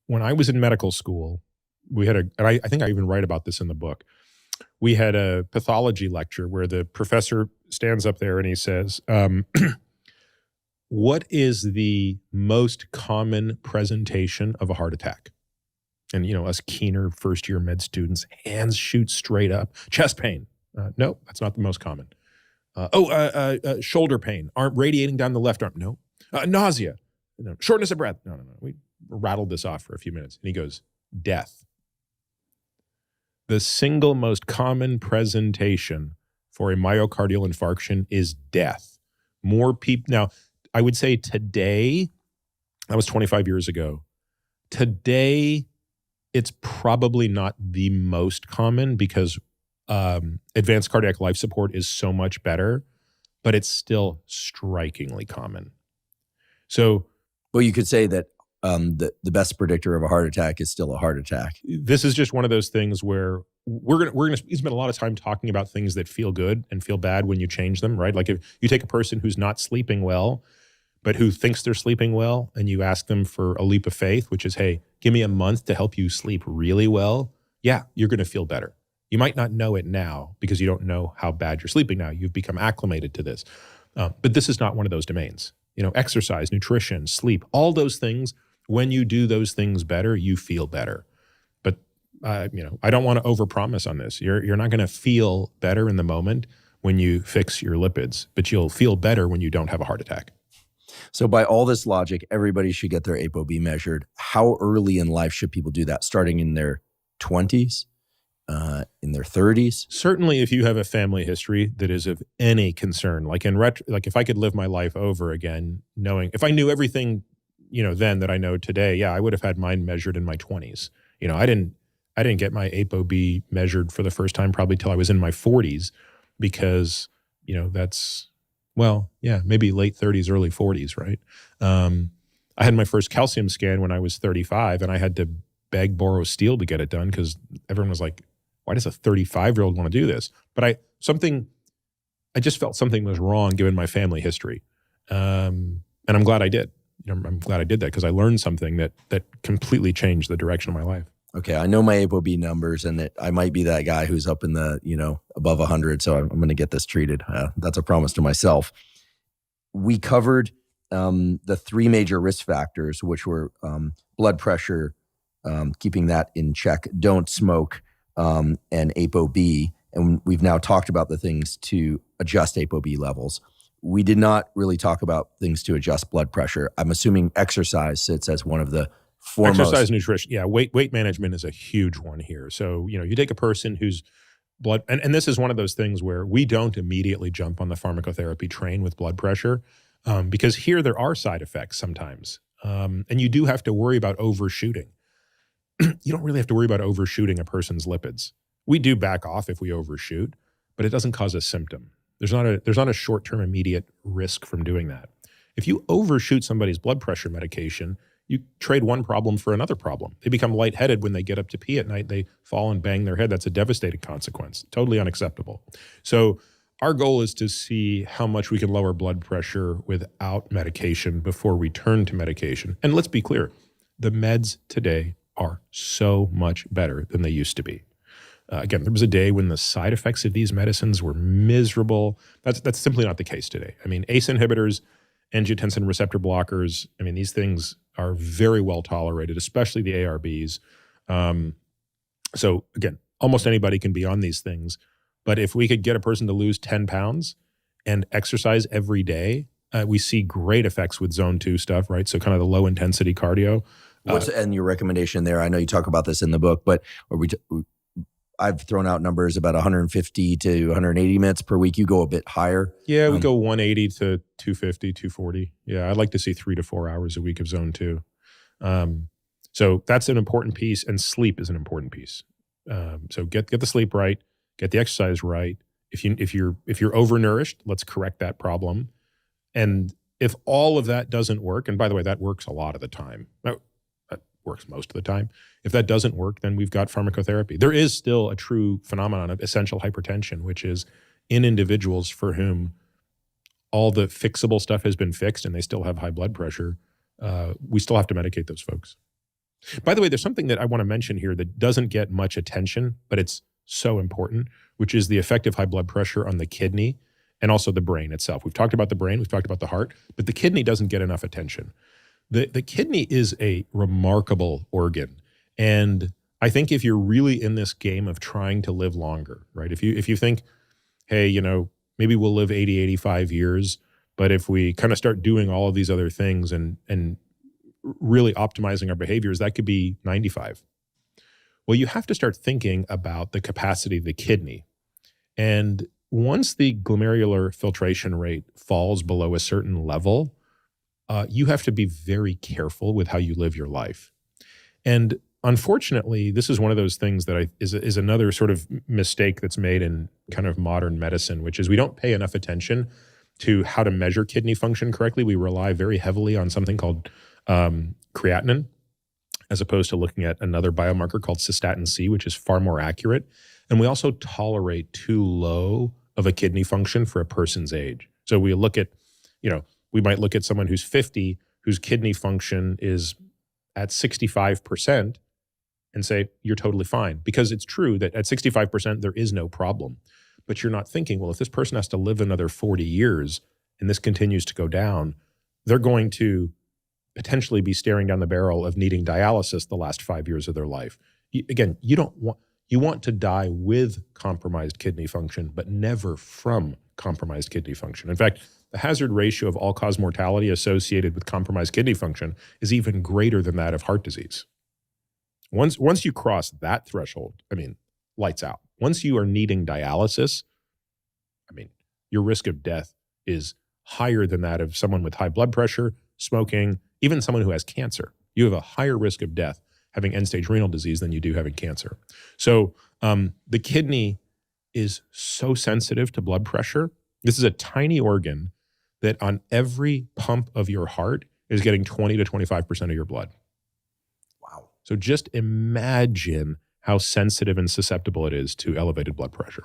when I was in medical school, we had and I think I even write about this in the book. We had a pathology lecture where the professor stands up there and he says, what is the most common presentation of a heart attack? And, us keener first-year med students, hands shoot straight up. Chest pain. No, that's not the most common. Shoulder pain. Arm radiating down the left arm. No. Nausea. Shortness of breath. No. We rattled this off for a few minutes. And he goes, death. The single most common presentation for a myocardial infarction is death. More people. Now, I would say today, that was 25 years ago. Today, it's probably not the most common because advanced cardiac life support is so much better, but it's still strikingly common. So, well, you could say that the best predictor of a heart attack is still a heart attack. This is just one of those things where we're gonna spend a lot of time talking about things that feel good and feel bad when you change them, right? Like if you take a person who's not sleeping well, but who thinks they're sleeping well, and you ask them for a leap of faith, which is, hey, give me a month to help you sleep really well. Yeah, you're going to feel better. You might not know it now because you don't know how bad you're sleeping now. You've become acclimated to this. But this is not one of those domains. Exercise, nutrition, sleep, all those things, when you do those things better, you feel better. But, I don't want to overpromise on this. You're not going to feel better in the moment when you fix your lipids, but you'll feel better when you don't have a heart attack. So by all this logic, everybody should get their ApoB measured. How early in life should people do that? Starting in their 20s, in their 30s? Certainly if you have a family history that is of any concern, like if I could live my life over again, if I knew everything, then that I know today, yeah, I would have had mine measured in my 20s. I didn't get my ApoB measured for the first time probably till I was in my 40s because, that's... Well, yeah, maybe late 30s, early 40s, right? I had my first calcium scan when I was 35, and I had to beg, borrow, steal to get it done because everyone was like, why does a 35-year-old want to do this? But I just felt something was wrong given my family history. And I'm glad I did. I'm glad I did that because I learned something that completely changed the direction of my life. Okay, I know my ApoB numbers and that I might be that guy who's up in the, above 100, so I'm going to get this treated. That's a promise to myself. We covered the three major risk factors, which were blood pressure, keeping that in check, don't smoke, and ApoB. And we've now talked about the things to adjust ApoB levels. We did not really talk about things to adjust blood pressure. I'm assuming exercise sits as one of the foremost. Exercise, nutrition. Yeah, weight management is a huge one here. So, you take a person who's blood, and this is one of those things where we don't immediately jump on the pharmacotherapy train with blood pressure because here there are side effects sometimes. And you do have to worry about overshooting. You don't really have to worry about overshooting a person's lipids. We do back off if we overshoot, but it doesn't cause a symptom. There's not a short-term immediate risk from doing that. If you overshoot somebody's blood pressure medication, you trade one problem for another problem. They become lightheaded when they get up to pee at night. They fall and bang their head. That's a devastating consequence. Totally unacceptable. So our goal is to see how much we can lower blood pressure without medication before we turn to medication. And let's be clear, the meds today are so much better than they used to be. Again, there was a day when the side effects of these medicines were miserable. That's simply not the case today. I mean, ACE inhibitors, angiotensin receptor blockers, these things are very well tolerated, especially the ARBs. So again, almost anybody can be on these things. But if we could get a person to lose 10 pounds and exercise every day, we see great effects with zone 2 stuff, right? So kind of the low intensity cardio. And your recommendation there? I know you talk about this in the book, but I've thrown out numbers about 150 to 180 minutes per week. You go a bit higher. Yeah, we go 180 to 250, 240. Yeah, I'd like to see 3 to 4 hours a week of zone 2. So that's an important piece, and sleep is an important piece. So get the sleep right, get the exercise right. If you're overnourished, let's correct that problem. And if all of that doesn't work, and by the way, that works a lot of the time. That works most of the time. If that doesn't work, then we've got pharmacotherapy. There is still a true phenomenon of essential hypertension, which is in individuals for whom all the fixable stuff has been fixed and they still have high blood pressure, we still have to medicate those folks. By the way, there's something that I want to mention here that doesn't get much attention, but it's so important, which is the effect of high blood pressure on the kidney and also the brain itself. We've talked about the brain, we've talked about the heart, but the kidney doesn't get enough attention. The kidney is a remarkable organ. And I think if you're really in this game of trying to live longer, right? If you think, hey, you know, maybe we'll live 80, 85 years, but if we kind of start doing all of these other things and really optimizing our behaviors, that could be 95. Well, you have to start thinking about the capacity of the kidney. And once the glomerular filtration rate falls below a certain level, you have to be very careful with how you live your life. And unfortunately, this is one of those things that is another sort of mistake that's made in kind of modern medicine, which is we don't pay enough attention to how to measure kidney function correctly. We rely very heavily on something called creatinine, as opposed to looking at another biomarker called cystatin C, which is far more accurate. And we also tolerate too low of a kidney function for a person's age. So we look at, you know, we might look at someone who's 50, whose kidney function is at 65%, and say, you're totally fine. Because it's true that at 65%, there is no problem. But you're not thinking, well, if this person has to live another 40 years and this continues to go down, they're going to potentially be staring down the barrel of needing dialysis the last 5 years of their life. Again, you want to die with compromised kidney function, but never from compromised kidney function. In fact, the hazard ratio of all-cause mortality associated with compromised kidney function is even greater than that of heart disease. Once you cross that threshold, I mean, lights out. Once you are needing dialysis, I mean, your risk of death is higher than that of someone with high blood pressure, smoking, even someone who has cancer. You have a higher risk of death having end-stage renal disease than you do having cancer. So the kidney is so sensitive to blood pressure. This is a tiny organ that on every pump of your heart is getting 20 to 25% of your blood. So just imagine how sensitive and susceptible it is to elevated blood pressure.